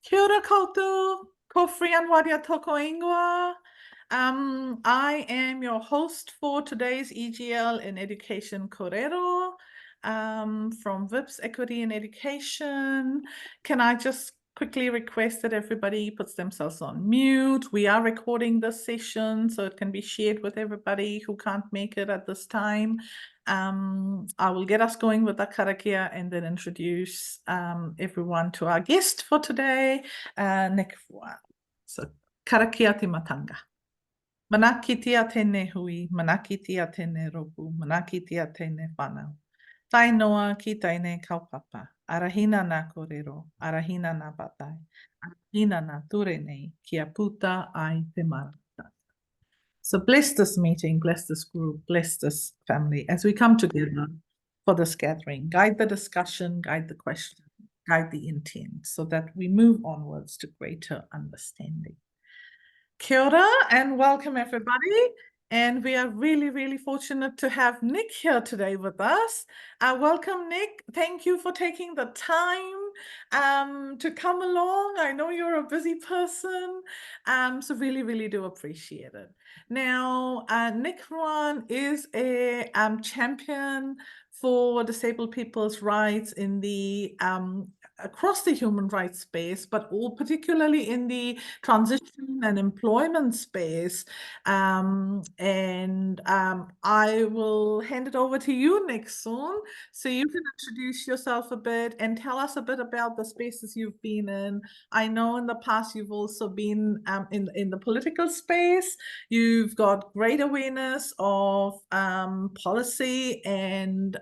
Kia ora koutou, ko Ruane toko ingoa. I am your host for today's EGL in Education Korero from VIPS Equity in Education. Can I just quickly request that everybody puts themselves on mute? We are recording this session so it can be shared with everybody who can't make it at this time. I will get us going with the karakia and then introduce everyone to our guest for today, Nick Ruane. So, karakia te matanga. Mana kitia tēnei hui, mana kitia tēnei roku, mana kitia tēnei whanau. Tai noa ki tēnei kaupapa. Arahina nā korero, arahina nā batai. Arahina nā ture nei, kia puta ai te marata. So bless this meeting, bless this group, bless this family as we come together for this gathering. Guide the discussion, guide the question, guide the intent so that we move onwards to greater understanding. Kia ora and welcome everybody. And we are really, really fortunate to have Nick here today with us. Welcome, Nick. Thank you for taking the time to come along. I know you're a busy person, so really, really do appreciate it. Now, Nick Ruane is a champion for disabled people's rights in the across the human rights space, but all particularly in the transition and employment space. I will hand it over to you, Nick, soon, so you can introduce yourself a bit and tell us a bit about the spaces you've been in. I know in the past you've also been in the political space. You've got great awareness of policy and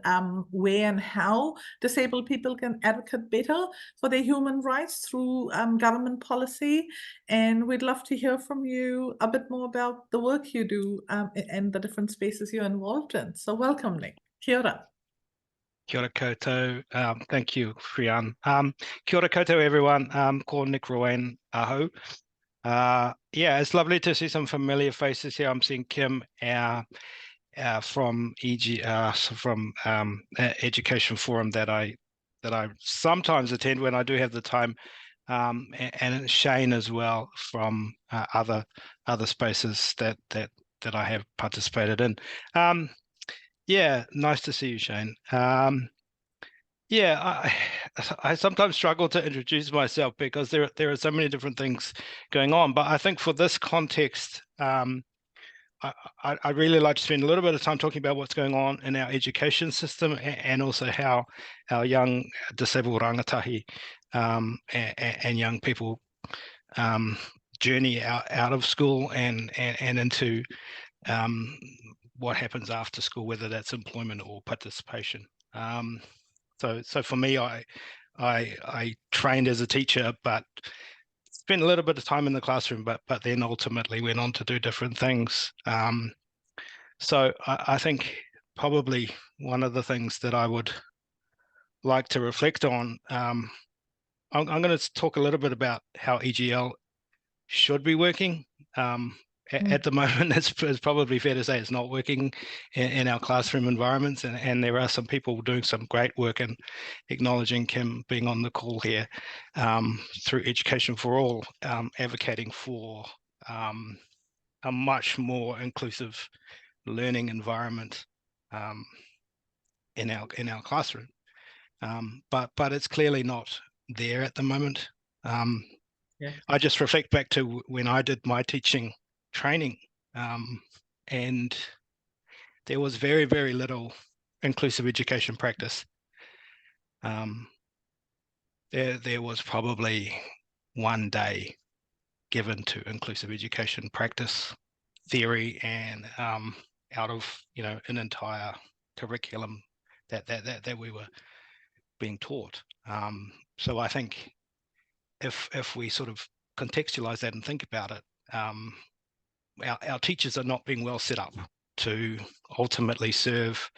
where and how disabled people can advocate better for their human rights through government policy. And we'd love to hear from you a bit more about the work you do and the different spaces you're involved in. So welcome, Nick. Kia ora. Kia ora koutou. Thank you, Ruane. Kia ora koutou, everyone. Ko Nick Ruane aho. Yeah, it's lovely to see some familiar faces here. I'm seeing Kim from Education Forum that I sometimes attend when I do have the time, and Shane as well from other spaces that I have participated in. Yeah, nice to see you, Shane. Yeah, I sometimes struggle to introduce myself because there are so many different things going on. But I think for this context, I really like to spend a little bit of time talking about what's going on in our education system and also how our young disabled rangatahi and young people journey out of school and into what happens after school, whether that's employment or participation. So for me, I trained as a teacher, but spent a little bit of time in the classroom, but then ultimately went on to do different things. So I think probably one of the things that I would like to reflect on, I'm going to talk a little bit about how EGL should be working. At the moment, it's probably fair to say it's not working in our classroom environments, and there are some people doing some great work, and acknowledging Kim being on the call here through Education for All, advocating for a much more inclusive learning environment in our classroom. But it's clearly not there at the moment. Yeah. I just reflect back to when I did my teaching training, and there was very, very little inclusive education practice. There was probably one day given to inclusive education practice theory, and out of an entire curriculum that we were being taught. So I think if we sort of contextualize that and think about it, our teachers are not being well set up to ultimately serve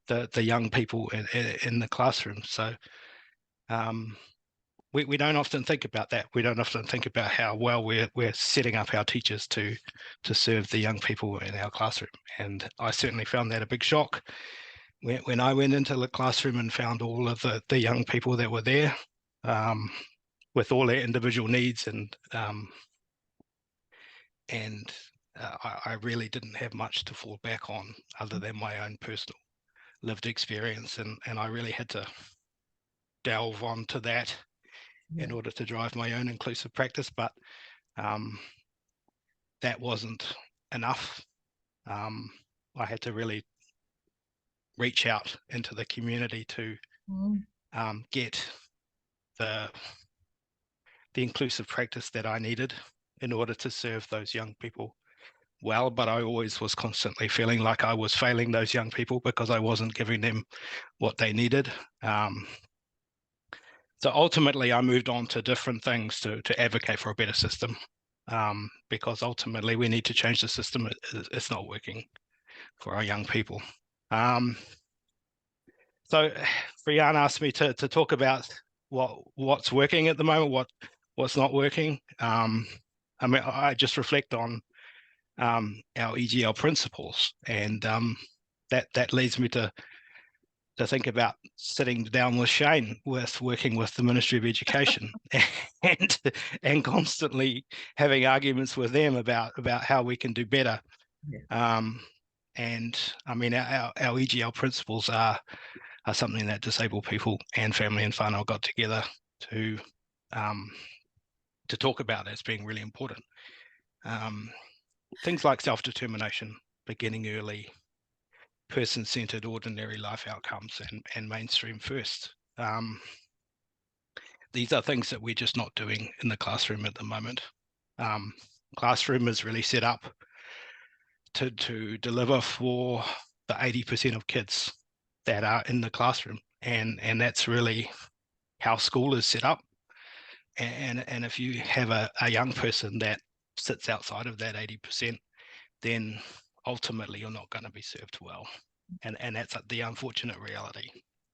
the young people in the classroom. So we don't often think about that. We don't often think about how well we're setting up our teachers to serve the young people in our classroom. And I certainly found that a big shock when I went into the classroom and found all of the young people that were there. with all their individual needs, and I really didn't have much to fall back on other than my own personal lived experience, and I really had to delve onto that in Yeah. order to drive my own inclusive practice, but that wasn't enough. I had to really reach out into the community to Mm. get the inclusive practice that I needed in order to serve those young people well. But I always was constantly feeling like I was failing those young people because I wasn't giving them what they needed. So ultimately, I moved on to different things to advocate for a better system, because ultimately we need to change the system. It's not working for our young people. So Ruane asked me to talk about what's working at the moment, what's not working. I mean, I just reflect on our EGL principles, and that leads me to think about sitting down with Shane, with working with the Ministry of Education, and constantly having arguments with them about how we can do better. Yeah. And I mean, our EGL principles are something that disabled people and family and whānau got together to talk about as being really important. Things like self-determination, beginning early, person-centered ordinary life outcomes, and mainstream first. These are things that we're just not doing in the classroom at the moment. Classroom is really set up to deliver for the 80% of kids that are in the classroom, and that's really how school is set up. And if you have a young person that sits outside of that 80%, then ultimately you're not going to be served well. And that's the unfortunate reality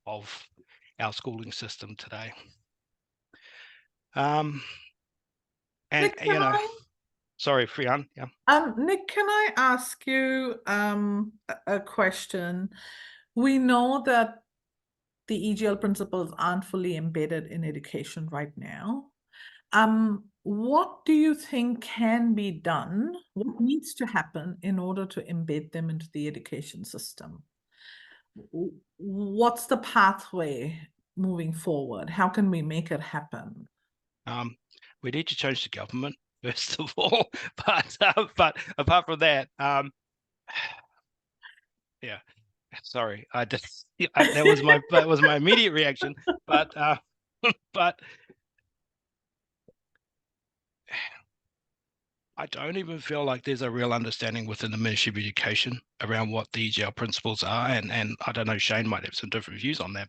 of our schooling system today. And Nick, can I sorry, Ruane, yeah. Nick, can I ask you a question? We know that the EGL principles aren't fully embedded in education right now. What do you think can be done? What needs to happen in order to embed them into the education system? What's the pathway moving forward? How can we make it happen? We need to change the government first of all, but apart from that, yeah, sorry, I just that was my immediate reaction, but but I don't even feel like there's a real understanding within the Ministry of Education around what the EGL principles are, and I don't know, Shane might have some different views on that,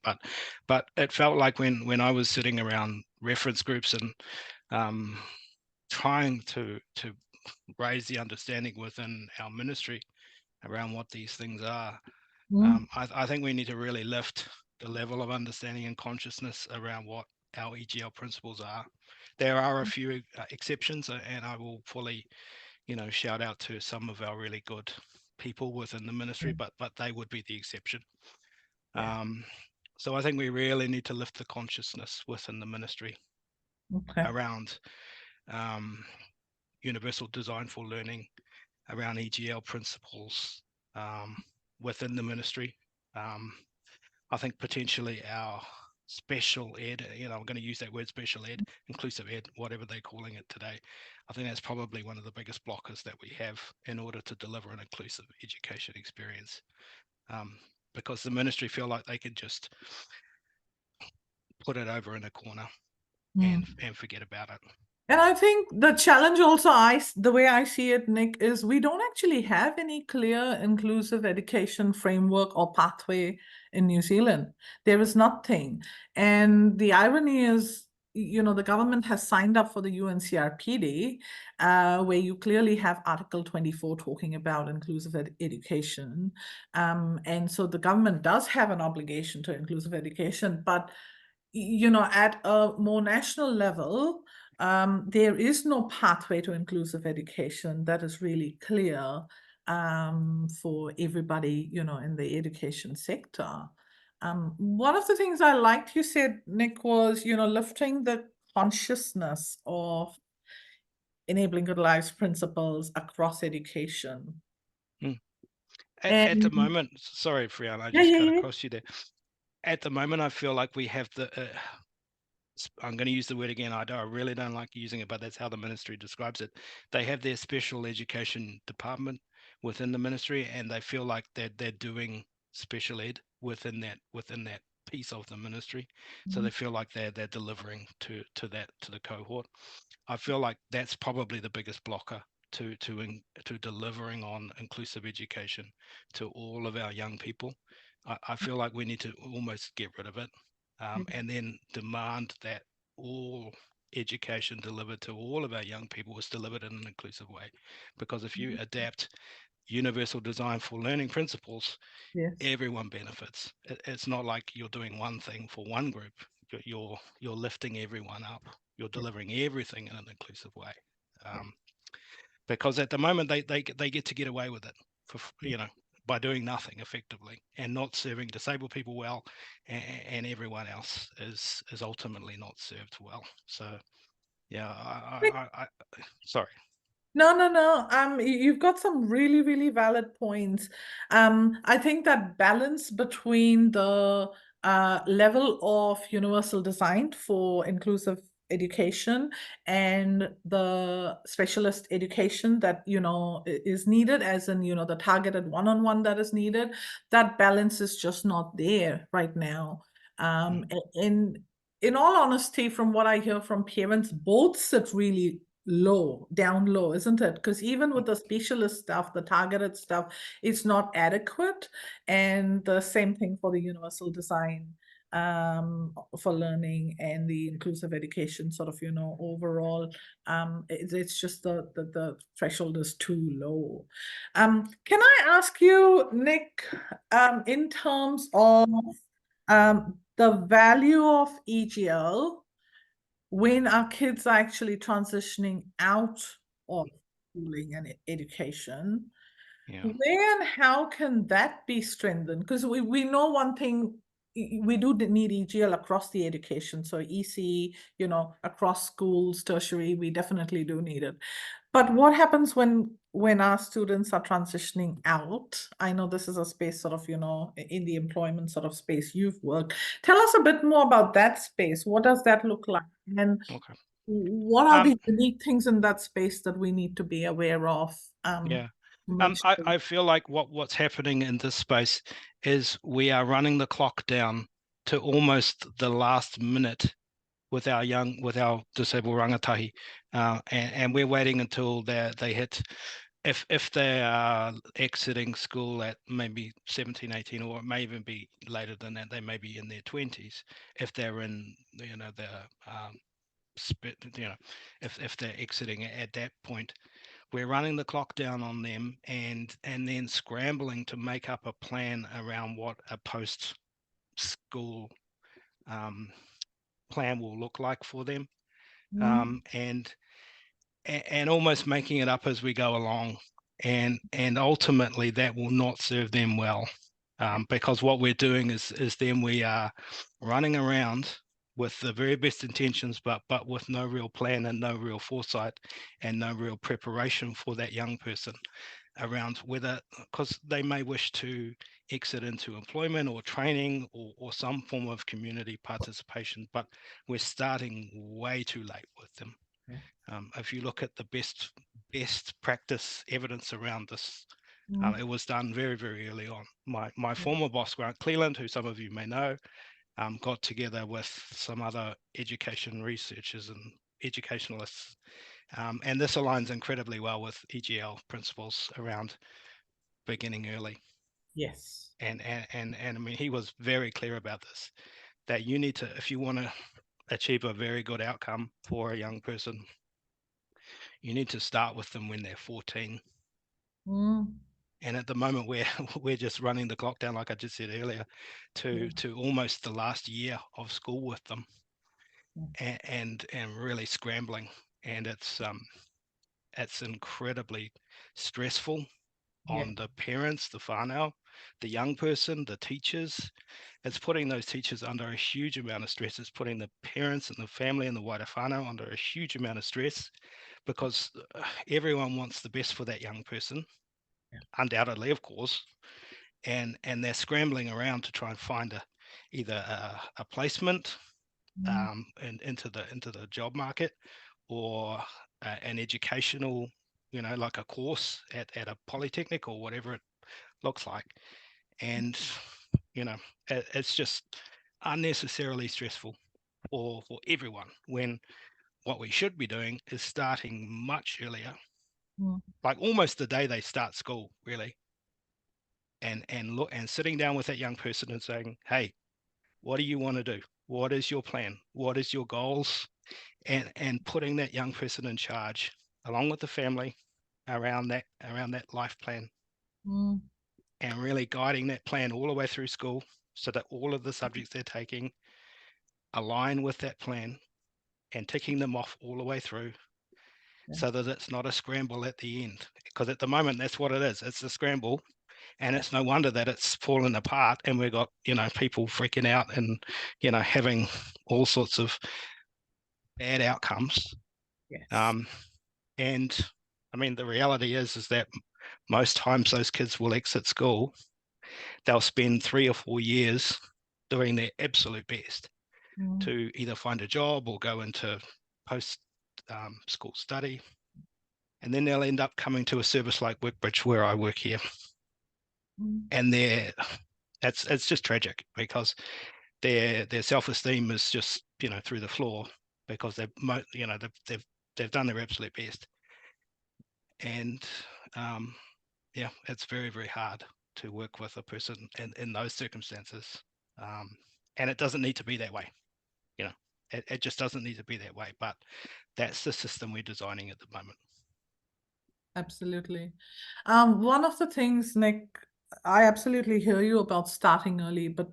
but it felt like when I was sitting around reference groups and trying to raise the understanding within our ministry around what these things are, Mm. I think we need to really lift the level of understanding and consciousness around what our EGL principles are. There are a few exceptions, and I will fully, shout out to some of our really good people within the ministry, but they would be the exception. Yeah. So I think we really need to lift the consciousness within the ministry Okay. around universal design for learning, around EGL principles within the ministry. I think potentially our special ed, I'm going to use that word special ed, inclusive ed, whatever they're calling it today. I think that's probably one of the biggest blockers that we have in order to deliver an inclusive education experience, because the ministry feel like they can just put it over in a corner and Mm. forget about it. And I think the challenge also, the way I see it, Nick, is we don't actually have any clear inclusive education framework or pathway in New Zealand. There is nothing. And the irony is, the government has signed up for the UNCRPD, where you clearly have Article 24 talking about inclusive education. And so the government does have an obligation to inclusive education, but at a more national level, there is no pathway to inclusive education that is really clear for everybody, in the education sector. One of the things I liked you said, Nick, was, lifting the consciousness of enabling good lives principles across education. Mm. At the And moment, sorry, Friana, I yeah, just yeah, cut yeah. across you there. At the moment, I feel like we have the I'm going to use the word again. I really don't like using it, but that's how the ministry describes it. They have their special education department within the ministry, and they feel like they're doing special ed within that piece of the ministry. So Mhm. they feel like they're delivering to the cohort. I feel like that's probably the biggest blocker to delivering on inclusive education to all of our young people. I feel like we need to almost get rid of it, and then demand that all education delivered to all of our young people is delivered in an inclusive way. Because if you adapt universal design for learning principles, Yes. everyone benefits. It's not like you're doing one thing for one group. You're lifting everyone up. You're Yes. delivering everything in an inclusive way. Because at the moment they get to get away with it for by doing nothing effectively and not serving disabled people well, and everyone else is ultimately not served well. So yeah, I sorry. No, no, no. You've got some really, really valid points. I think that balance between the level of universal design for inclusive education and the specialist education that, is needed, as in, the targeted one-on-one that is needed, that balance is just not there right now. Mm, In all honesty, from what I hear from parents, both sit really down low, isn't it? Because even mm, with the specialist stuff, the targeted stuff, it's not adequate. And the same thing for the universal design for learning and the inclusive education sort of, overall, it's just the threshold is too low. Can I ask you, Nick, in terms of the value of EGL when our kids are actually transitioning out of schooling and education, yeah. where and how can that be strengthened? Because we know one thing, we do need EGL across the education. So EC, across schools, tertiary, we definitely do need it. But what happens when our students are transitioning out? I know this is a space sort of, in the employment sort of space you've worked. Tell us a bit more about that space. What does that look like? And Okay. what are Um, the unique things in that space that we need to be aware of? yeah. To make sure. I feel like what's happening in this space is we are running the clock down to almost the last minute with our disabled rangatahi, and we're waiting until they hit, if they are exiting school at maybe 17, 18, or it may even be later than that, they may be in their 20s, if they're in the if they're exiting at that point, we're running the clock down on them, and then scrambling to make up a plan around what a post school plan will look like for them, Mm, and almost making it up as we go along, and ultimately that will not serve them well, because what we're doing is then we are running around with the very best intentions, but with no real plan and no real foresight and no real preparation for that young person around whether, because they may wish to exit into employment or training, or some form of community participation, but we're starting way too late with them. If you look at the best practice evidence around this, mm, it was done very, very early on. My former boss, Grant Cleland, who some of you may know, got together with some other education researchers and educationalists, and this aligns incredibly well with EGL principles around beginning early. yes. And I mean, he was very clear about this, that you need to, if you want to achieve a very good outcome for a young person, you need to start with them when they're 14. Mm, And at the moment we're just running the clock down, like I just said earlier, yeah, to almost the last year of school with them, yeah, and really scrambling. And it's incredibly stressful yeah, on the parents, the whānau, the young person, the teachers. It's putting those teachers under a huge amount of stress. It's putting the parents and the family and the wider whānau under a huge amount of stress, because everyone wants the best for that young person, undoubtedly, of course, and they're scrambling around to try and find either a placement into the job market, or an educational, like a course at a polytechnic or whatever it looks like. And it's just unnecessarily stressful for everyone, when what we should be doing is starting much earlier, like almost the day they start school, really, and look and sitting down with that young person and saying, hey, what do you want to do? What is your plan? What is your goals? And putting that young person in charge, along with the family, around that life plan, and really guiding that plan all the way through school, so that all of the subjects they're taking align with that plan, and ticking them off all the way through, so that it's not a scramble at the end. Because at the moment, that's what it is. It's a scramble, and it's no wonder that it's fallen apart, and we've got people freaking out and having all sorts of bad outcomes. Yes. And I mean, the reality is that most times those kids will exit school, they'll spend 3 or 4 years doing their absolute best to either find a job or go into post school study, and then they'll end up coming to a service like Workbridge, where I work here, and it's just tragic, because their self-esteem is just through the floor, because they've done their absolute best. And yeah, it's very, very hard to work with a person in those circumstances. And it doesn't need to be that way. It just doesn't need to be that way, but that's the system we're designing at the moment. Absolutely. One of the things, Nick, I absolutely hear you about starting early, but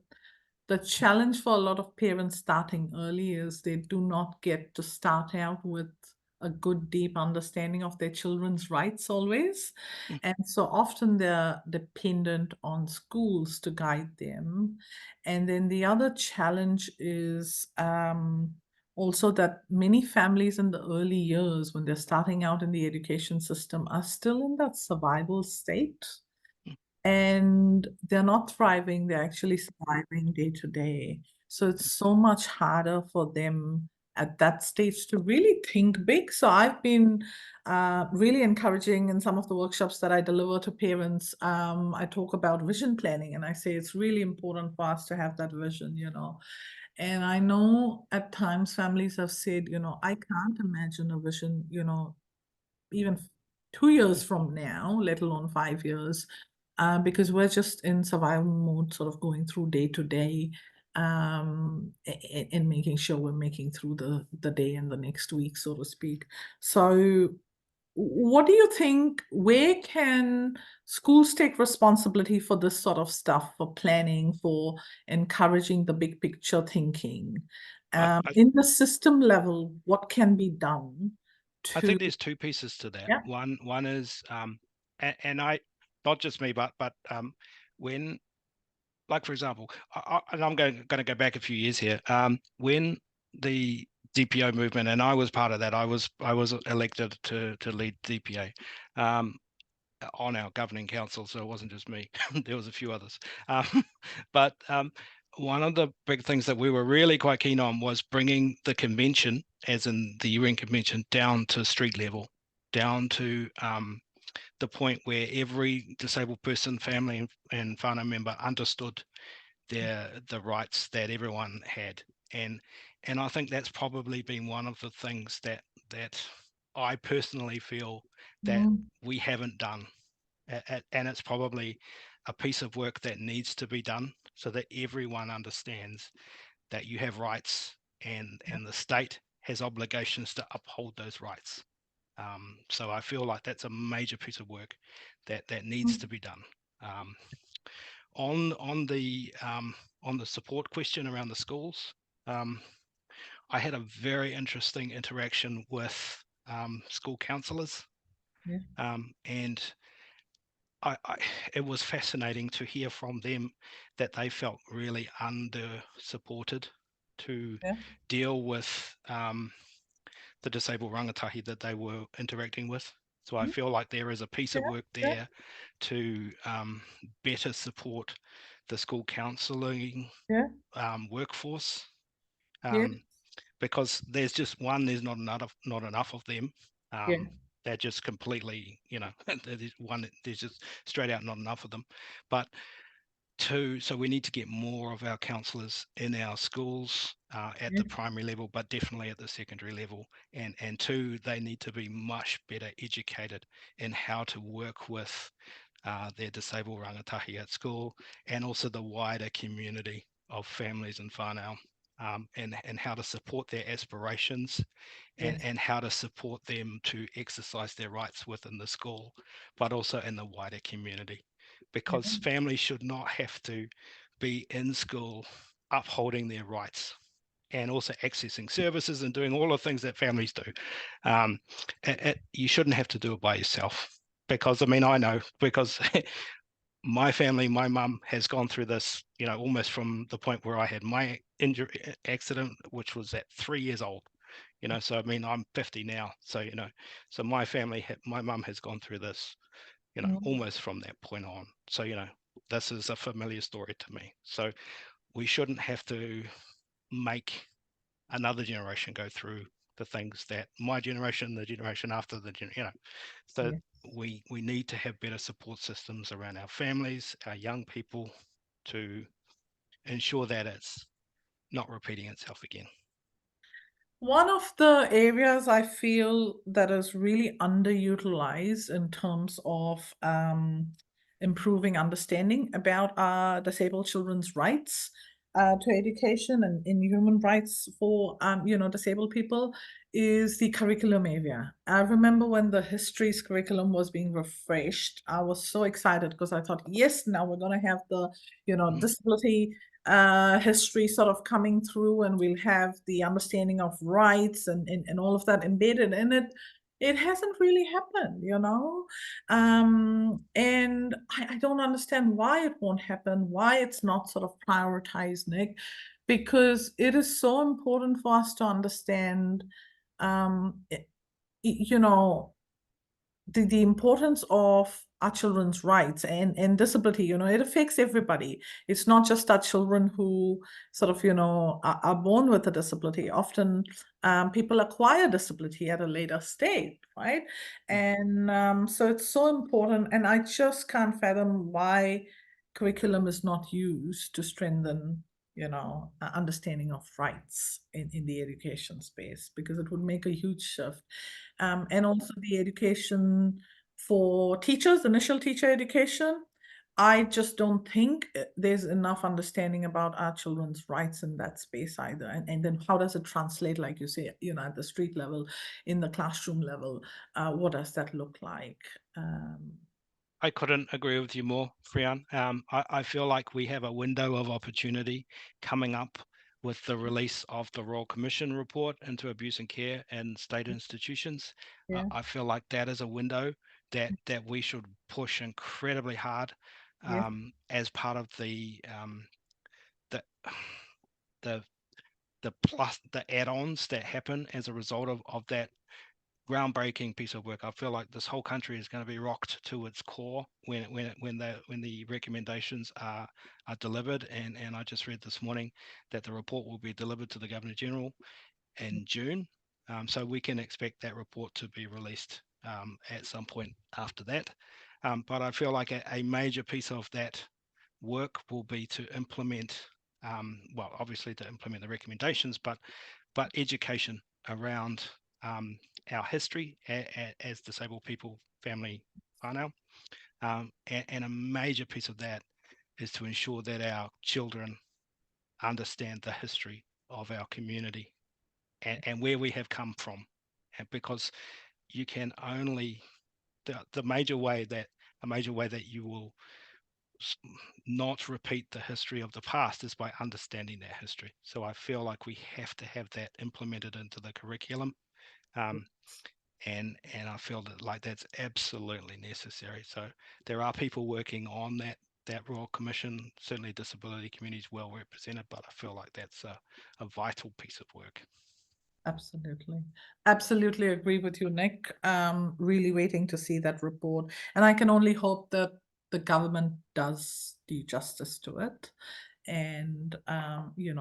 the challenge for a lot of parents starting early is they do not get to start out with a good, deep understanding of their children's rights always. Mm. And so often they're dependent on schools to guide them. And then the other challenge is also that many families in the early years, when they're starting out in the education system, are still in that survival state, and they're not thriving, they're actually surviving day to day. So it's so much harder for them at that stage to really think big. So I've been really encouraging in some of the workshops that I deliver to parents. I talk about vision planning, and I say it's really important for us to have that vision, And I know at times families have said, I can't imagine a vision, even 2 years from now, let alone 5 years, because we're just in survival mode, sort of going through day to day, and making sure we're making through the day and the next week, so to speak. So what do you think, where can schools take responsibility for this sort of stuff, for planning, for encouraging the big picture thinking? I In the system level, what can be done I to, think there's two pieces to that. yeah, One is and I, not just me, but when, like, for example, and I'm going to go back a few years here. When the DPO movement, and I was part of that. I was elected to lead DPA on our governing council, so it wasn't just me. There was a few others. But one of the big things that we were really quite keen on was bringing the convention, as in the UN convention, down to street level, down to the point where every disabled person, family, and whānau member understood the rights that everyone had. And I think that's probably been one of the things that I personally feel that we haven't done. And it's probably a piece of work that needs to be done, so that everyone understands that you have rights, and the state has obligations to uphold those rights. So I feel like that's a major piece of work that needs to be done. On the support question around the schools, I had a very interesting interaction with school counsellors, yeah, and it was fascinating to hear from them that they felt really under supported to Yeah. deal with the disabled rangatahi that they were interacting with. So I Mhm. feel like there is a piece Yeah. of work Yeah. there to better support the school counselling Yeah. workforce, Yeah. um, because there's not enough of them. Yeah. They're just completely, there's just straight out not enough of them. But two, so we need to get more of our counsellors in our schools at Yeah. the primary level, but definitely at the secondary level. And two, they need to be much better educated in how to work with their disabled rangatahi at school, and also the wider community of families and whānau, and how to support their aspirations, Yes. and how to support them to exercise their rights within the school, but also in the wider community, Yeah. because families should not have to be in school upholding their rights and also accessing services and doing all the things that families do. You shouldn't have to do it by yourself, because I mean, I know, because my family, my mum has gone through this, almost from the point where I had my injury accident, which was at 3 years old. So I mean, I'm 50 now, so so my family, my mum has gone through this, Mm. almost from that point on. So this is a familiar story to me. So we shouldn't have to make another generation go through the things that my generation, the generation after so Yeah. we need to have better support systems around our families, our young people, to ensure that it's not repeating itself again. One of the areas I feel that is really underutilized in terms of improving understanding about disabled children's rights to education and in human rights for disabled people is the curriculum area. I remember when the history's curriculum was being refreshed, I was so excited because I thought, yes, now we're going to have the Mm. disability history sort of coming through, and we'll have the understanding of rights and all of that embedded in it. It hasn't really happened, and I don't understand why it won't happen, why it's not sort of prioritized, Nick, because it is so important for us to understand, um, you know, the importance of our children's rights and disability. It affects everybody. It's not just our children who sort of are born with a disability. Often people acquire disability at a later stage, right? And so it's so important, and I just can't fathom why curriculum is not used to strengthen understanding of rights in the education space, because it would make a huge shift. And also the education for teachers, initial teacher education. I just don't think there's enough understanding about our children's rights in that space either. And then how does it translate, like you say, at the street level, in the classroom level? What does that look like? Um, I couldn't agree with you more, Frian. I feel like we have a window of opportunity coming up with the release of the Royal Commission report into abuse and care in state institutions. yeah, I feel like that is a window that we should push incredibly hard, yeah, as part of the the plus the add-ons that happen as a result of that groundbreaking piece of work. I feel like this whole country is going to be rocked to its core when the recommendations are delivered. And I just read this morning that the report will be delivered to the Governor General in June. So we can expect that report to be released at some point after that. But I feel like a major piece of that work will be to implement, well, obviously to implement the recommendations, but education around our history as disabled people, family, whānau. And a major piece of that is to ensure that our children understand the history of our community, and where we have come from. And because you can only, the major way that you will not repeat the history of the past is by understanding that history. So I feel like we have to have that implemented into the curriculum. Um, and I feel that like that's absolutely necessary. So there are people working on that Royal Commission. Certainly disability community is well represented, but I feel like that's a vital piece of work. Absolutely. Absolutely agree with you, Nick. Really waiting to see that report. And I can only hope that the government does do justice to it and,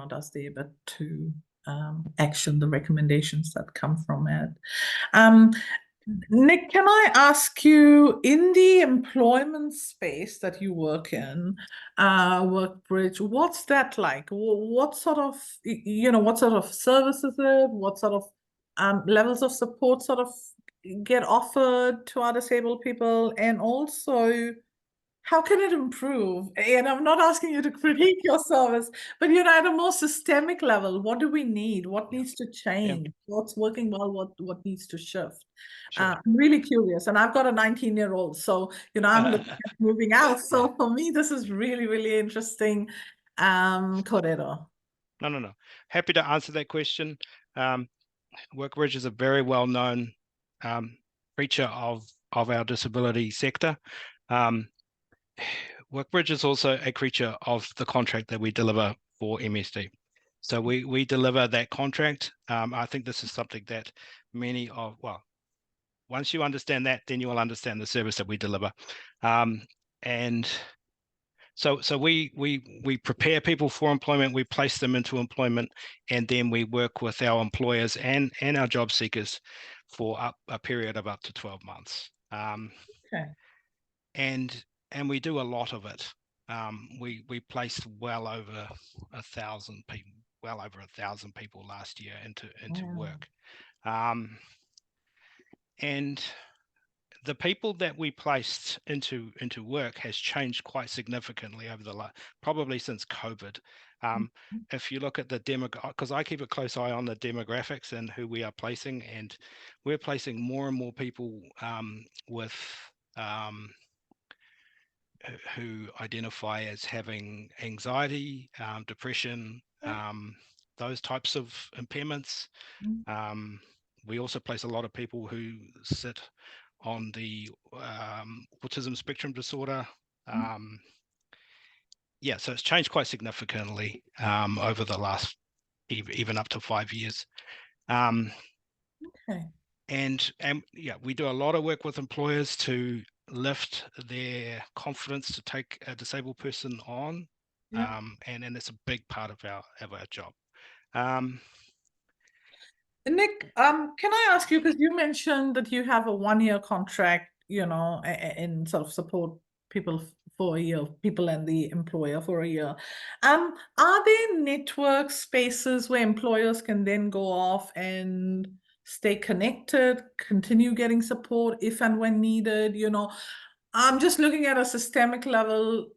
does their bit to action the recommendations that come from it. Um, Nick, can I ask you, in the employment space that you work in, Workbridge, what's that like? What sort of, what sort of service is it? What sort of levels of support sort of get offered to our disabled people? And also, how can it improve? And I'm not asking you to critique your service, but at a more systemic level, what do we need? What Yeah, needs to yeah, change? What's working well? What needs to shift? sure. I'm really curious, and I've got a 19-year-old, so I'm looking at moving out. Yeah. So for me, this is really, really interesting. Korero. No. Happy to answer that question. Workbridge is a very well-known feature of our disability sector. Workbridge is also a creature of the contract that we deliver for MSD. So we deliver that contract. I think this is something that once you understand that, then you will understand the service that we deliver. And so we prepare people for employment, we place them into employment, and then we work with our employers and our job seekers for a period of up to 12 months. Okay. And we do a lot of it. We placed well over 1,000 people last year into Wow. work. And the people that we placed into work has changed quite significantly over the probably since COVID. If you look at the because I keep a close eye on the demographics and who we are placing, and we're placing more and more people with who identify as having anxiety, depression, those types of impairments. We also place a lot of people who sit on the autism spectrum disorder. So it's changed quite significantly over the last even up to 5 years. Okay. And we do a lot of work with employers to lift their confidence to take a disabled person on. Yeah. And it's a big part of our job. Um, Nick, can I ask you, because you mentioned that you have a 1-year contract, and sort of support people for a year, people and the employer for a year. Are there network spaces where employers can then go off and stay connected, continue getting support if and when needed? I'm just looking at a systemic level.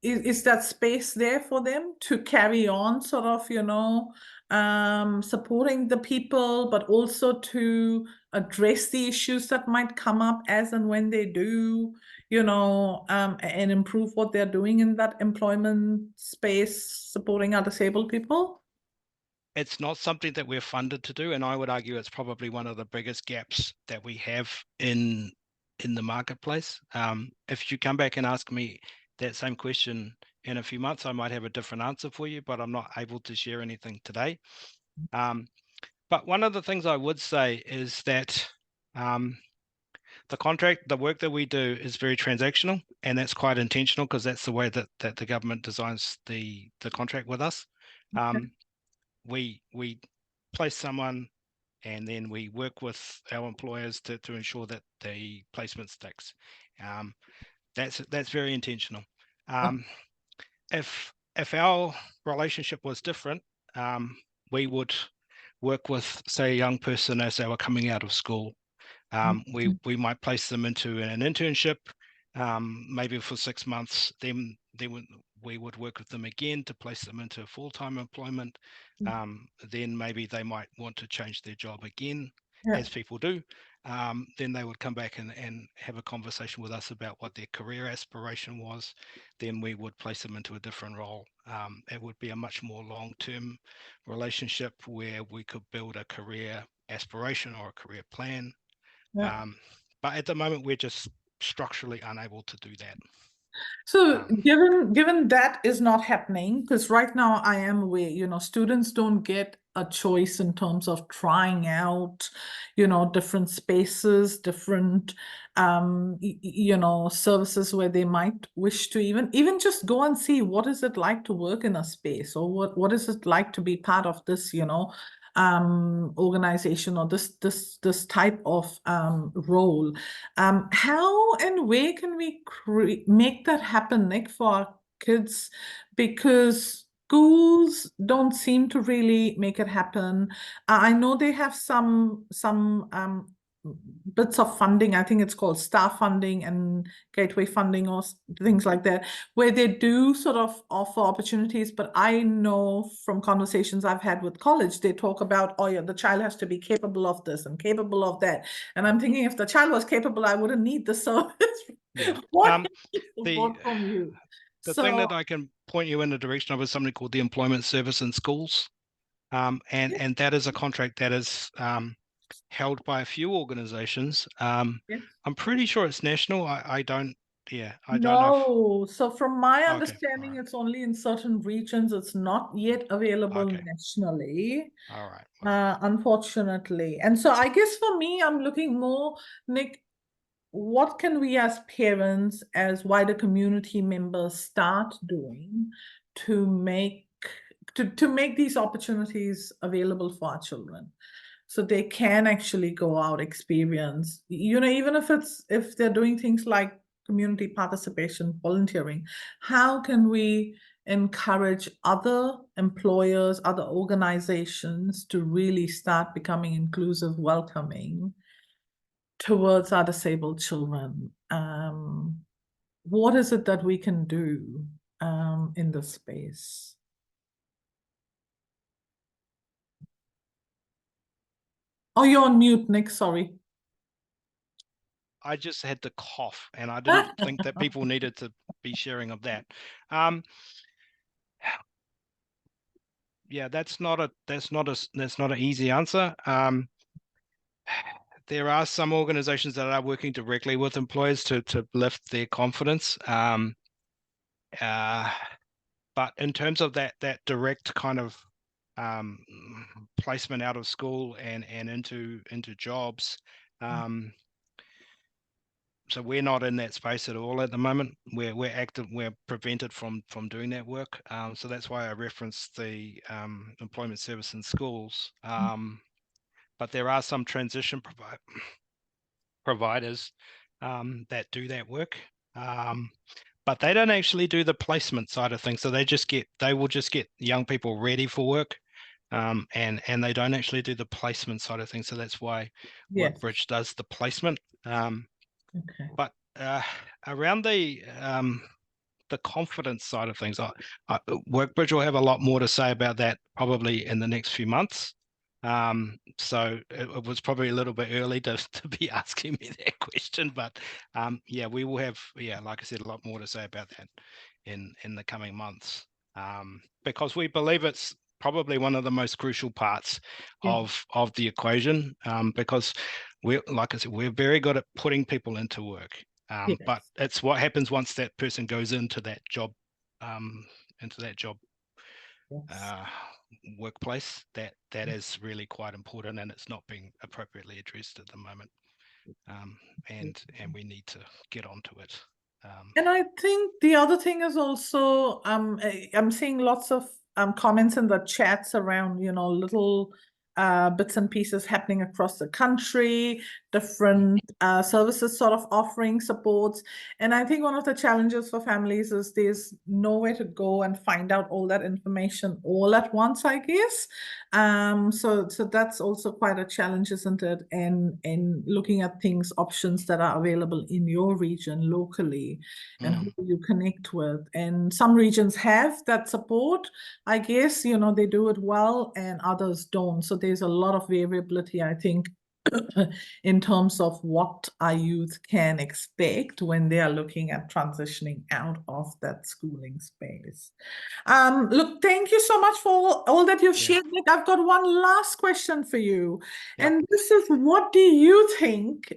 Is that space there for them to carry on sort of, supporting the people, but also to address the issues that might come up as and when they do, and improve what they're doing in that employment space, supporting our disabled people? it's not something that we're funded to do, and I would argue it's probably one of the biggest gaps that we have in the marketplace. If you come back and ask me that same question in a few months, I might have a different answer for you, but I'm not able to share anything today. But one of the things I would say is that the work that we do is very transactional, and that's quite intentional because that's the way that the government designs the contract with us. We place someone, and then we work with our employers to ensure that the placement sticks. That's very intentional. If our relationship was different, we would work with, say, a young person as they were coming out of school. We might place them into an internship, maybe for 6 months. Then we would work with them again to place them into full-time employment. Then maybe they might want to change their job again, Yeah. as people do. Then they would come back and have a conversation with us about what their career aspiration was. Then we would place them into a different role. It would be a much more long-term relationship where we could build a career aspiration or a career plan. Yeah. But at the moment, we're just structurally unable to do that. So given that is not happening, because right now I am aware, students don't get a choice in terms of trying out, different spaces, different services where they might wish to even just go and see what is it like to work in a space, or what is it like to be part of this, organization, or this type of role. How and where can we make that happen, Nick, for our kids? Because schools don't seem to really make it happen. I know they have some bits of funding. I think it's called staff funding and gateway funding or things like that, where they do sort of offer opportunities. But I know from conversations I've had with college, they talk about, oh yeah, the child has to be capable of this and capable of that. And I'm thinking, if the child was capable, I wouldn't need the service. Yeah. What The support from you? the thing So that I can point you in the direction of is something called the Employment Service in Schools. And that is a contract that is held by a few organizations. yes. I'm pretty sure it's national. I don't know if, No. So from my okay, all understanding, right, it's only in certain regions. It's not yet available okay, nationally, all right. Well, unfortunately. And so I guess for me, I'm looking more, Nick, what can we as parents, as wider community members start doing to make these opportunities available for our children, so they can actually go out, experience, even if they're doing things like community participation, volunteering. How can we encourage other employers, other organizations to really start becoming inclusive, welcoming towards our disabled children? What is it that we can do in this space? Oh, you're on mute, Nick. Sorry. I just had the cough, and I didn't think that people needed to be sharing of that. Yeah, that's not an easy answer. There are some organizations that are working directly with employers to lift their confidence. But in terms of that direct kind of placement out of school and into jobs, so we're not in that space at all at the moment. We're active. We're prevented from doing that work. So that's why I referenced the employment service in schools. But there are some transition providers that do that work. But they don't actually do the placement side of things. So they will just get young people ready for work. And they don't actually do the placement side of things. So that's why Yes. Workbridge does the placement. Okay. But around the confidence side of things, Workbridge will have a lot more to say about that probably in the next few months. So it was probably a little bit early to be asking me that question, but yeah, we will have, like I said, a lot more to say about that in the coming months, because we believe it's probably one of the most crucial parts of the equation, because like I said, we're very good at putting people into work, but it's what happens once that person goes into that job, workplace that is really quite important, and it's not being appropriately addressed at the moment, and we need to get onto it. And I think the other thing is also, I'm seeing lots of comments in the chats around, little bits and pieces happening across the country, different services sort of offering supports. And I think one of the challenges for families is there's nowhere to go and find out all that information all at once, I guess. So that's also quite a challenge, isn't it? And looking at things, options that are available in your region locally, and who you connect with. And some regions have that support, I guess, they do it well, and others don't. So there's a lot of variability, I think, in terms of what our youth can expect when they are looking at transitioning out of that schooling space. Look, thank you so much for all that you've shared, Nick. I've got one last question for you. Yep. And this is, what do you think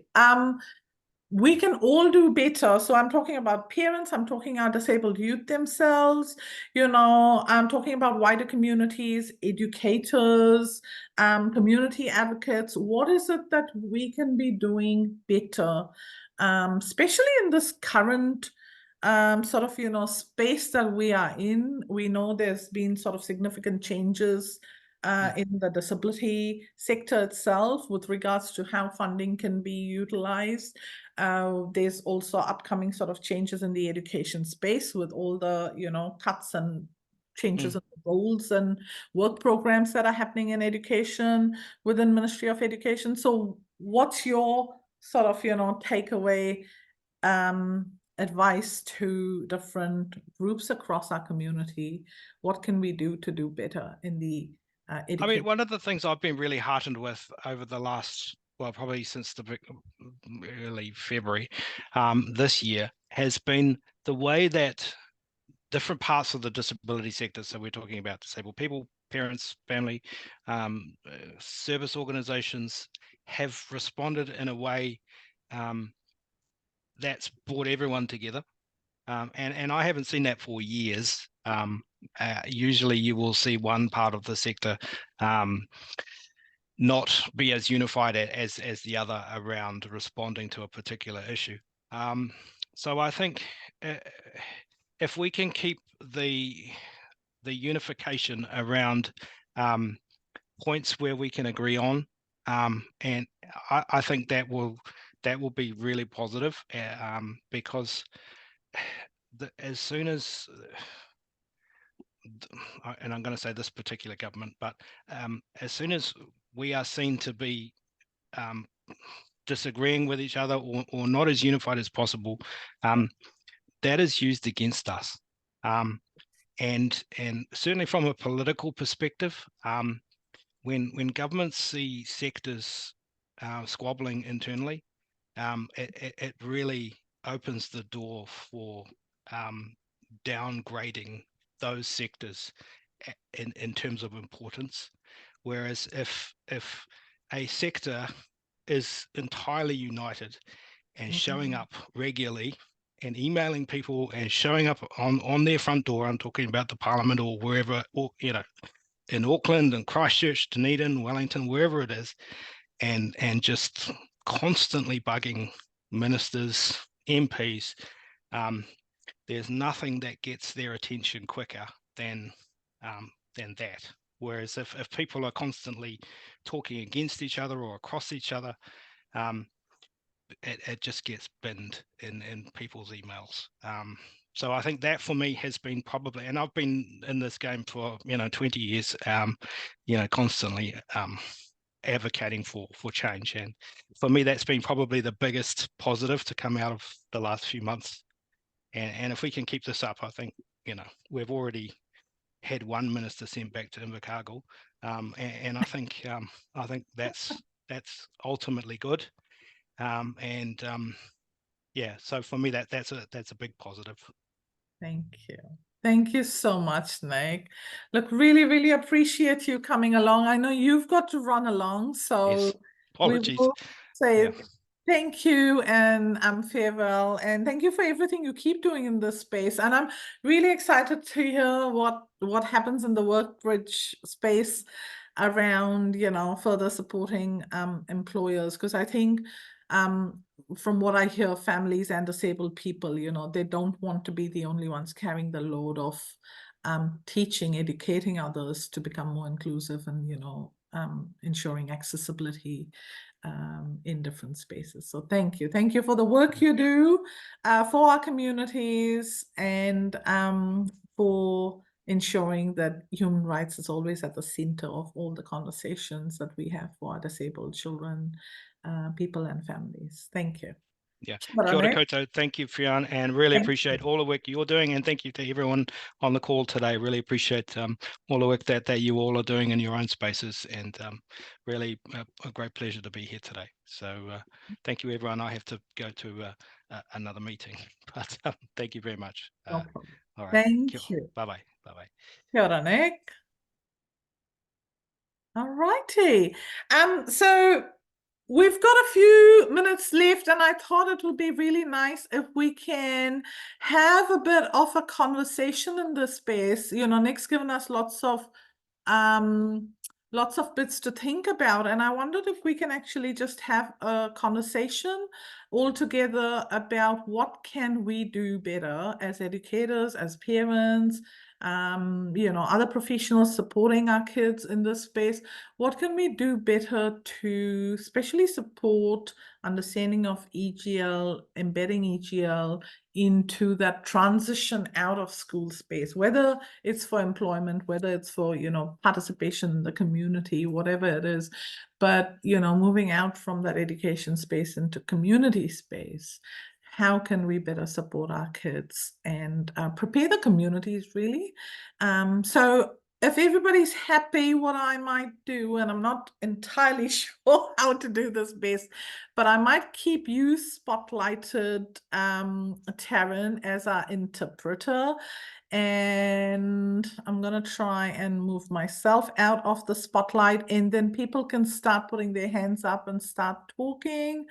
we can all do better? So I'm talking about parents, I'm talking about disabled youth themselves, I'm talking about wider communities, educators, community advocates. What is it that we can be doing better, especially in this current sort of, space that we are in? We know there's been sort of significant changes in the disability sector itself with regards to how funding can be utilized. There's also upcoming sort of changes in the education space with all the, cuts and changes in the goals and work programs that are happening in education within Ministry of Education. So what's your sort of, takeaway advice to different groups across our community? What can we do to do better in the education? I mean, one of the things I've been really heartened with over the last, well, probably since the early February this year, has been the way that different parts of the disability sector, so we're talking about disabled people, parents, family, service organizations, have responded in a way that's brought everyone together. And I haven't seen that for years. Usually you will see one part of the sector not be as unified as the other around responding to a particular issue. So I think if we can keep the unification around points where we can agree on, and I think that will be really positive, because as soon as, and I'm going to say this particular government, but as soon as we are seen to be disagreeing with each other or not as unified as possible, that is used against us. And certainly from a political perspective, when governments see sectors squabbling internally, it really opens the door for downgrading those sectors in terms of importance. Whereas if a sector is entirely united and showing up regularly and emailing people and showing up on their front door, I'm talking about the Parliament or wherever, or in Auckland and Christchurch, Dunedin, Wellington, wherever it is, and just constantly bugging ministers, MPs, there's nothing that gets their attention quicker than that. Whereas if people are constantly talking against each other or across each other, it just gets binned in people's emails. So I think that for me has been probably, and I've been in this game for 20 years, constantly advocating for change, and for me that's been probably the biggest positive to come out of the last few months. And if we can keep this up, I think we've already had one minister sent back to Invercargill, and I think that's ultimately good. Yeah, so for me that's a big positive. Thank you. Thank you so much, Nick. Look, really, really appreciate you coming along. I know you've got to run along, so Yes. Apologies. we will say Yeah. thank you and farewell, and thank you for everything you keep doing in this space. And I'm really excited to hear what happens in the workbridge space around, further supporting employers, because I think from what I hear, families and disabled people, they don't want to be the only ones carrying the load of teaching, educating others to become more inclusive and, ensuring accessibility in different spaces. So thank you. Thank you for the work you do for our communities, and for ensuring that human rights is always at the center of all the conversations that we have for our disabled children, people and families. Thank you. Yeah. Kia Kia ora ora. koutou. Thank you, Fionn, and really Thank appreciate all the work you're doing. And thank you to everyone on the call today. Really appreciate all the work that you all are doing in your own spaces. And really a great pleasure to be here today. So thank you, everyone. I have to go to another meeting, but thank you very much. No problem. All right. Thank you. Bye-bye. Bye-bye. Kia ora, Nick. All righty. So we've got a few minutes left, and I thought it would be really nice if we can have a bit of a conversation in this space. You know, Nick's given us lots of bits to think about, and I wondered if we can actually just have a conversation all together about what can we do better as educators, as parents, you know, other professionals supporting our kids in this space. What can we do better to especially support understanding of EGL, embedding EGL into that transition out of school space, whether it's for employment, whether it's for, you know, participation in the community, whatever it is. But, you know, moving out from that education space into community space, how can we better support our kids and prepare the communities, really? So if everybody's happy, what I might do, and I'm not entirely sure how to do this best, but I might keep you spotlighted, Taryn, as our interpreter. And I'm going to try and move myself out of the spotlight, and then people can start putting their hands up and start talking.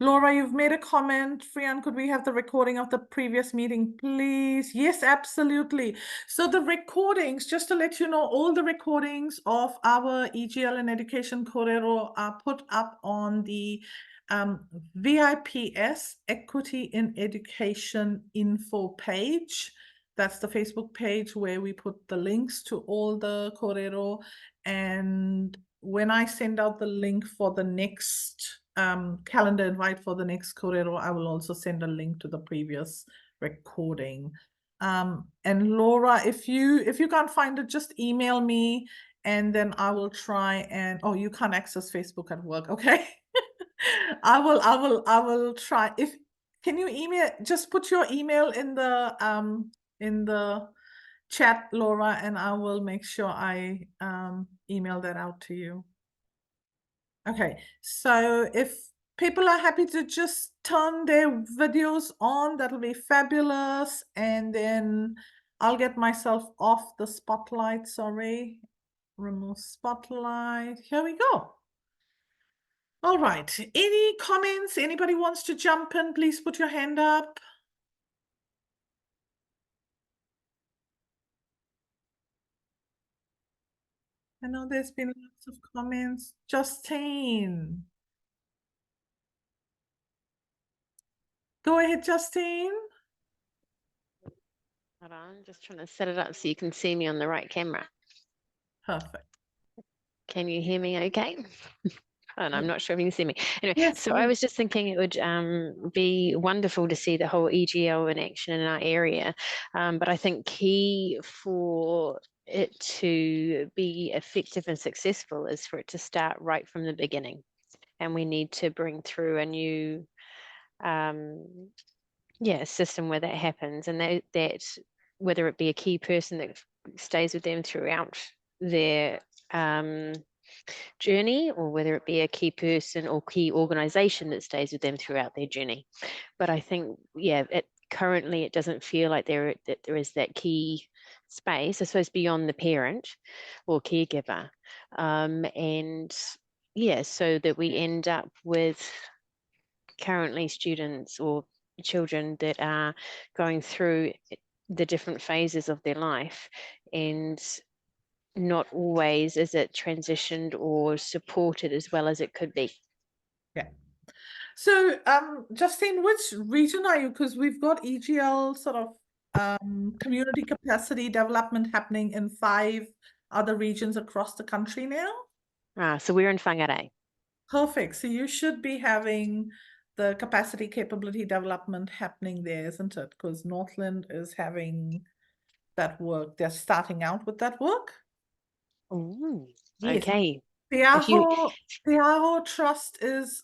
Laura, you've made a comment. Fionn, could we have the recording of the previous meeting, please? Yes, absolutely. So the recordings, just to let you know, all the recordings of our EGL and Education Korero are put up on the VIPS, Equity in Education info page. That's the Facebook page where we put the links to all the Korero. And when I send out the link for the next calendar invite for the next Korero, I will also send a link to the previous recording. And Laura, if you can't find it, just email me, and then I will try and, oh, you can't access Facebook at work. Okay. I will try. If can you email, just put your email in the chat, Laura, and I will make sure I email that out to you. Okay, so if people are happy to just turn their videos on, that'll be fabulous. And then I'll get myself off the spotlight. Sorry, remove spotlight. Here we go. All right, any comments? Anybody wants to jump in? Please put your hand up. I know there's been lots of comments. Justine. Go ahead, Justine. Hold on, just trying to set it up so you can see me on the right camera. Perfect. Can you hear me okay? And I'm not sure if you can see me. Anyway, Yes, so I was just thinking it would be wonderful to see the whole EGL in action in our area. But I think key for it to be effective and successful is for it to start right from the beginning. And we need to bring through a new system where that happens, and that whether it be a key person that stays with them throughout their journey, or whether it be a key person or key organization that stays with them throughout their journey. But I think, currently it doesn't feel like there is that key space, I suppose, beyond the parent or caregiver. And so that we end up with currently students or children that are going through the different phases of their life, and not always is it transitioned or supported as well as it could be. Yeah. So, Justine, which region are you? Because we've got EGL sort of community capacity development happening in 5 other regions across the country now. So we're in Whangarei. Perfect. So you should be having the capacity capability development happening there, isn't it? Because Northland is having that work. They're starting out with that work. Ooh, Yes. okay. The If you, Aho Trust is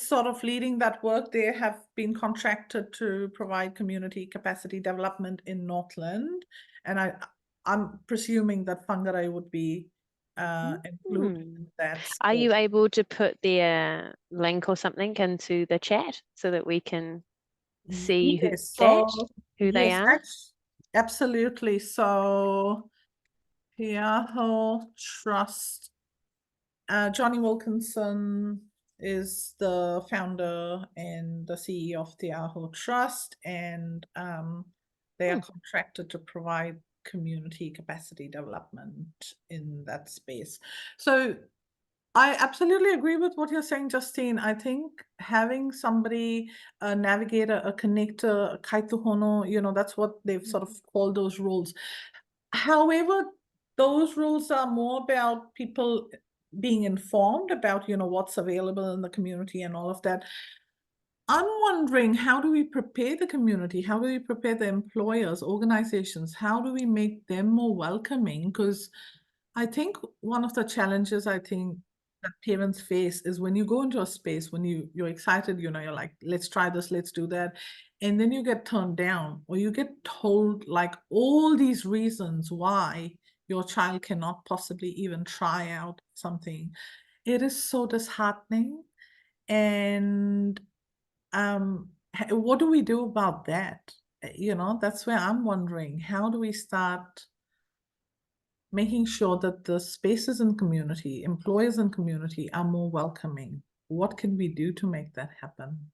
sort of leading that work. They have been contracted to provide community capacity development in Northland, and I'm presuming that Whangarei would be included in that Are you scope. able to put their link or something into the chat so that we can see Yes, who they yes, are? absolutely. So the Aho Trust. Johnny Wilkinson is the founder and the CEO of the Aho Trust, and they are contracted to provide community capacity development in that space. So I absolutely agree with what you're saying, Justine. I think having somebody, a navigator, a connector, a kaituhono, that's what they've sort of called those roles. However, those rules are more about people being informed about, what's available in the community and all of that. I'm wondering, how do we prepare the community? How do we prepare the employers, organizations? How do we make them more welcoming? Because I think one of the challenges that parents face is when you go into a space, when you're excited, you're like, let's try this, let's do that. And then you get turned down, or you get told like all these reasons why your child cannot possibly even try out something. It is so disheartening. And what do we do about that? That's where I'm wondering, how do we start making sure that the spaces in community, employers in community are more welcoming? What can we do to make that happen?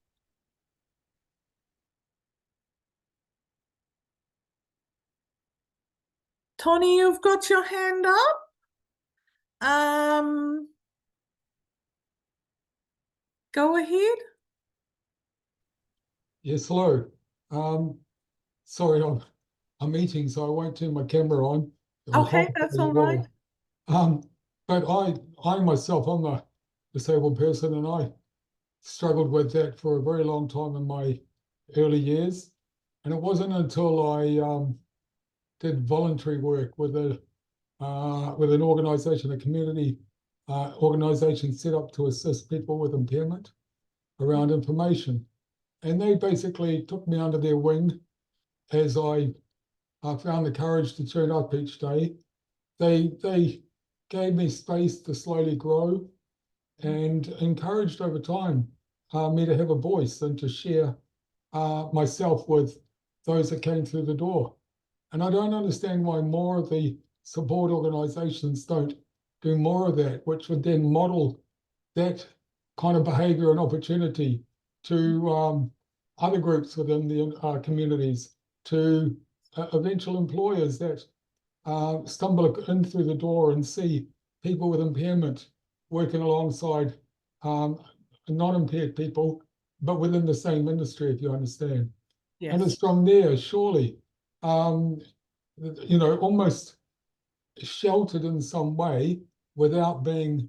Tony, you've got your hand up. Go ahead. Yes, hello. Sorry, I'm eating, so I won't turn my camera on. Okay, that's all right. But I myself, I'm a disabled person, and I struggled with that for a very long time in my early years. And it wasn't until I did voluntary work with an organisation, a community organisation set up to assist people with impairment around information. And they basically took me under their wing as I found the courage to turn up each day. They gave me space to slowly grow and encouraged over time me to have a voice and to share myself with those that came through the door. And I don't understand why more of the support organisations don't do more of that, which would then model that kind of behaviour and opportunity to other groups within the communities, to eventual employers that stumble in through the door and see people with impairment working alongside non-impaired people, but within the same industry, if you understand. Yes. And it's from there, surely, almost sheltered in some way without being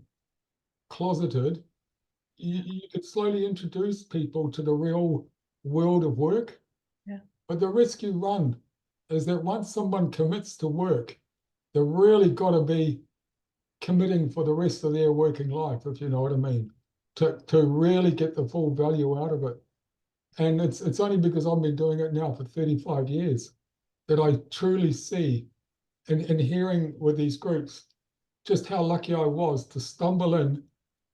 closeted, you could slowly introduce people to the real world of work. Yeah. But the risk you run is that once someone commits to work, they've really got to be committing for the rest of their working life, if you know what I mean, to really get the full value out of it. And it's only because I've been doing it now for 35 years that I truly see and hearing with these groups just how lucky I was to stumble in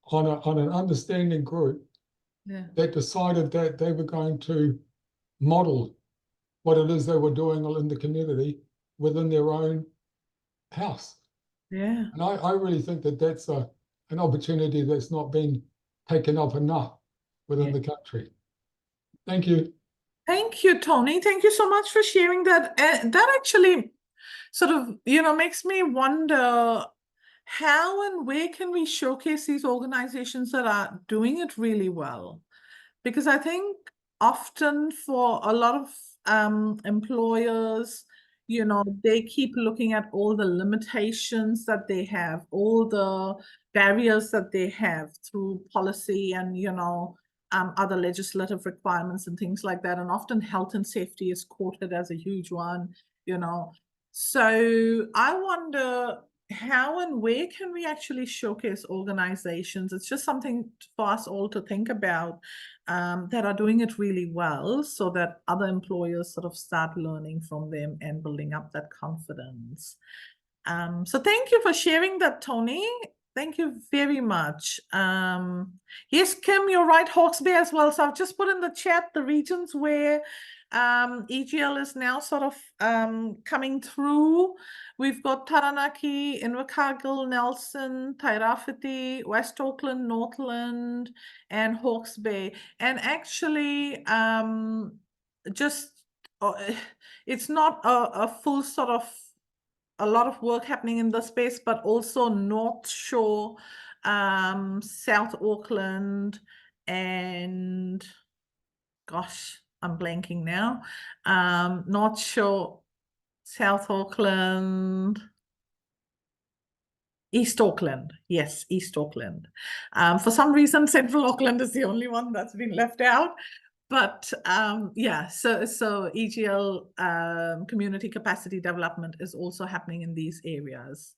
on an understanding group that decided that they were going to model what it is they were doing in the community within their own house. Yeah. And I really think that that's an opportunity that's not been taken up enough within the country. Thank you. Thank you, Tony. Thank you so much for sharing that. That actually sort of, makes me wonder how and where can we showcase these organizations that are doing it really well? Because I think often for a lot of employers, they keep looking at all the limitations that they have, all the barriers that they have through policy and, other legislative requirements and things like that. And often health and safety is quoted as a huge one, So I wonder, how and where can we actually showcase organizations? It's just something for us all to think about, that are doing it really well, so that other employers sort of start learning from them and building up that confidence. So thank you for sharing that, Tony. Thank you very much. Yes, Kim, you're right, Hawke's Bay as well. So I've just put in the chat the regions where EGL is now sort of coming through. We've got Taranaki, Invercargill, Nelson, Tairāwhiti, West Auckland, Northland, and Hawke's Bay. And actually, it's not a full sort of a lot of work happening in the space, but also North Shore, South Auckland, and gosh, I'm blanking now. North Shore, South Auckland, East Auckland. Yes, East Auckland. For some reason, Central Auckland is the only one that's been left out. But yeah, so EGL community capacity development is also happening in these areas.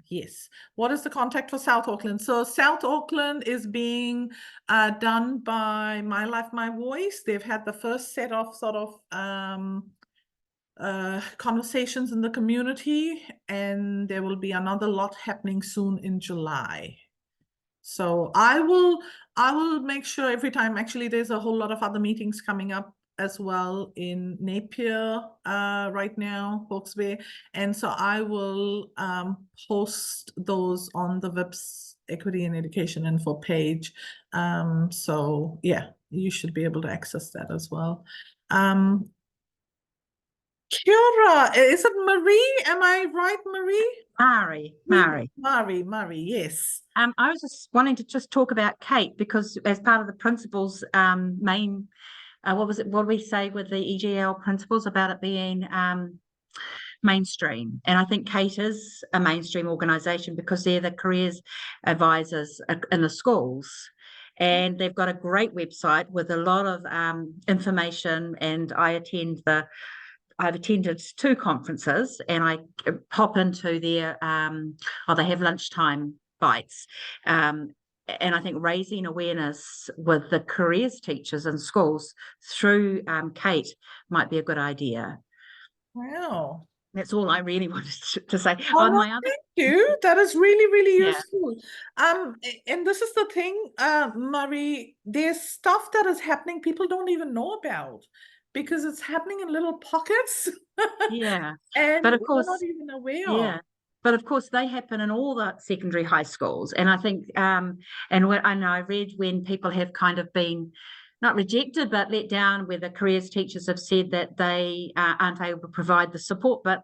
Yes. What is the contact for South Auckland? So South Auckland is being done by My Life, My Voice. They've had the first set of sort of conversations in the community, and there will be another lot happening soon in July. So I will make sure every time. Actually, there's a whole lot of other meetings coming up as well in Napier right now, Hawke's Bay, and so I will post those on the VIPS Equity and Education Info page. So yeah, you should be able to access that as well. Kiora, is it Marie? Am I right, Marie? Mari. Yes. I was just wanting to just talk about Kate, because as part of the principals main, what was it? What did we say with the EGL principles about it being mainstream? And I think Kate is a mainstream organisation because they're the careers advisors in the schools. And they've got a great website with a lot of information, and I've attended 2 conferences, and I pop into their, they have lunchtime bites. And I think raising awareness with the careers teachers in schools through Kate might be a good idea. Wow. That's all I really wanted to say. Oh, no, thank you. That is really, really useful. And this is the thing, Marie, there's stuff that is happening people don't even know about, because it's happening in little pockets. Yeah. And but of course, we're not even aware of. But of course, they happen in all the secondary high schools. And I think, and I read when people have kind of been not rejected, but let down, where the careers teachers have said that they aren't able to provide the support. But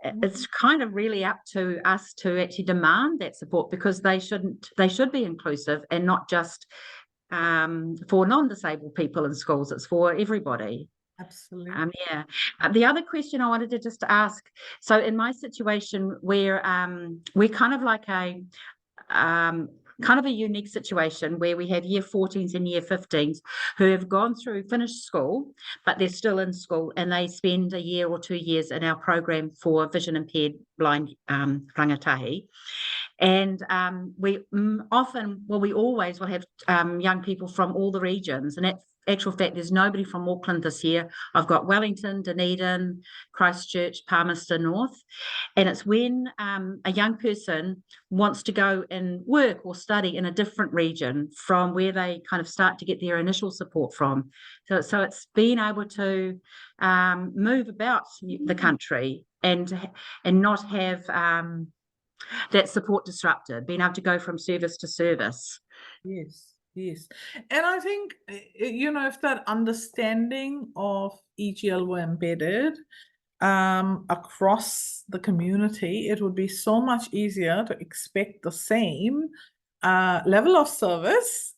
it's kind of really up to us to actually demand that support, because they should be inclusive and not just for non-disabled people in schools. It's for everybody. Absolutely. The other question I wanted to just ask, so in my situation where we're kind of like a unique situation where we have year 14s and year 15s who have finished school, but they're still in school, and they spend a year or 2 years in our program for vision impaired blind rangatahi. And we always will have young people from all the regions. And actual fact, there's nobody from Auckland this year. I've got Wellington, Dunedin, Christchurch, Palmerston North. And it's when a young person wants to go and work or study in a different region from where they kind of start to get their initial support from. So it's being able to move about the country and not have that support disrupted, being able to go from service to service. Yes. And I think, if that understanding of EGL were embedded across the community, it would be so much easier to expect the same level of service,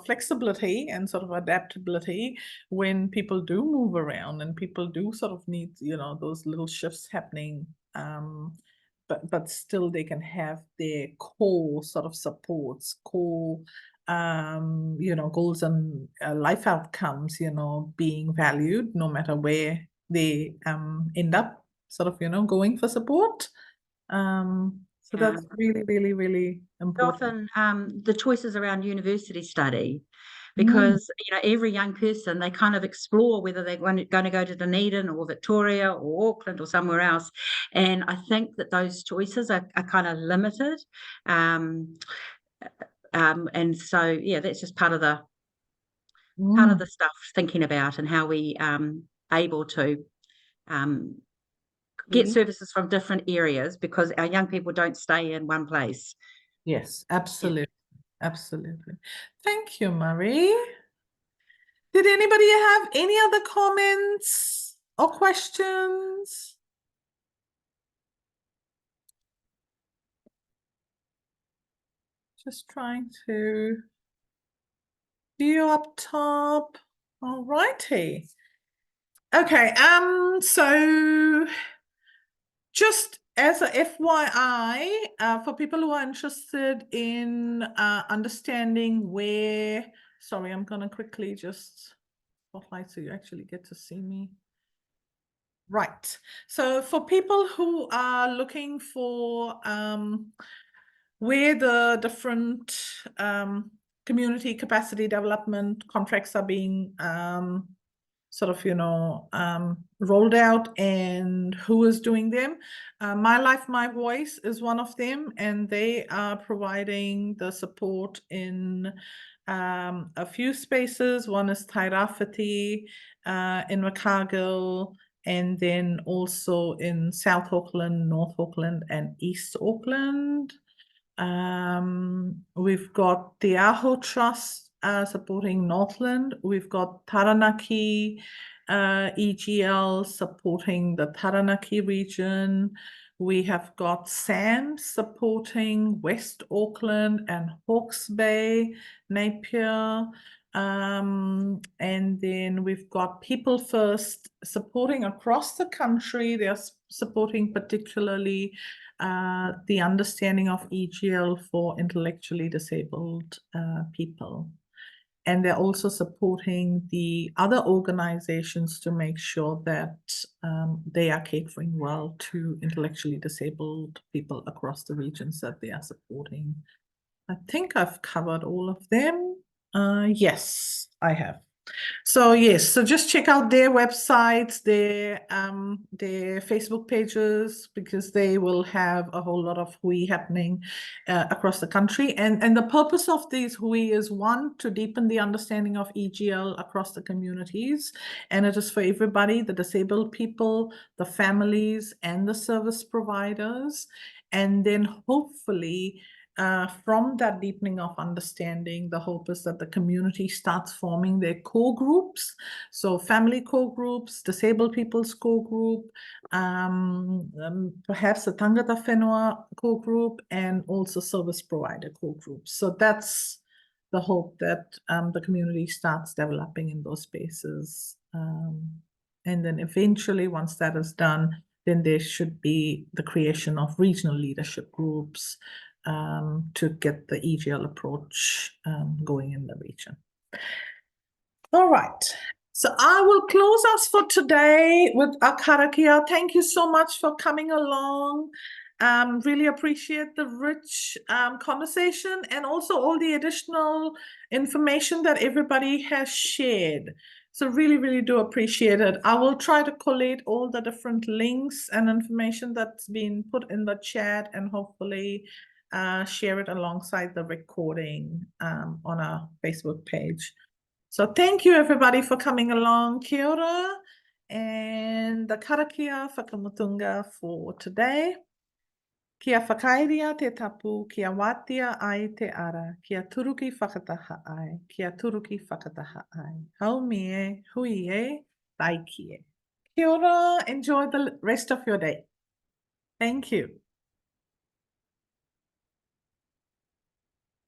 flexibility and sort of adaptability when people do move around and people do sort of need, those little shifts happening. But still they can have their core sort of supports, core goals and life outcomes, being valued no matter where they end up sort of, going for support. So that's really, really, really important. Often the choices around university study, because every young person, they kind of explore whether they're going to go to Dunedin or Victoria or Auckland or somewhere else, and I think that those choices are kind of limited, and so that's just part of the stuff thinking about, and how we able to get services from different areas, because our young people don't stay in one place. Yes, absolutely. Absolutely. Thank you, Marie. Did anybody have any other comments or questions? Just trying to view up top. All righty. Okay, so just as a FYI, for people who are interested in understanding where, sorry, I'm gonna quickly just spotlight so you actually get to see me. Right. So for people who are looking for where the different community capacity development contracts are being sort of, rolled out and who is doing them. My Life, My Voice is one of them, and they are providing the support in a few spaces. One is Tairāwhiti in Macargill, and then also in South Auckland, North Auckland, and East Auckland. We've got the Aho Trust supporting Northland. We've got Taranaki EGL supporting the Taranaki region. We have got SAM supporting West Auckland and Hawke's Bay, Napier. And then we've got People First supporting across the country. They're supporting particularly the understanding of EGL for intellectually disabled people. And they're also supporting the other organizations to make sure that they are catering well to intellectually disabled people across the regions that they are supporting. I think I've covered all of them. Yes, I have. So yes, so just check out their websites, their Facebook pages, because they will have a whole lot of hui happening across the country. And the purpose of these hui is, one, to deepen the understanding of EGL across the communities. And it is for everybody, the disabled people, the families, and the service providers. And then hopefully from that deepening of understanding, the hope is that the community starts forming their core groups. So family core groups, disabled people's core group, perhaps a tangata whenua core group, and also service provider core groups. So that's the hope, that the community starts developing in those spaces. And then eventually, once that is done, then there should be the creation of regional leadership groups to get the EGL approach going in the region. All right, so I will close us for today with a karakia. Thank you so much for coming along. Really appreciate the rich conversation, and also all the additional information that everybody has shared. So really, really do appreciate it. I will try to collate all the different links and information that's been put in the chat, and hopefully share it alongside the recording on our Facebook page. So thank you everybody for coming along. Kia ora, and the karakia whakamutunga for today. Kia whakairia te tapu, kia watia ai te ara, kia turuki whakataha ai, kia turuki whakataha ai. Haumi e, hui e, taiki e. Kia ora, enjoy the rest of your day. Thank you.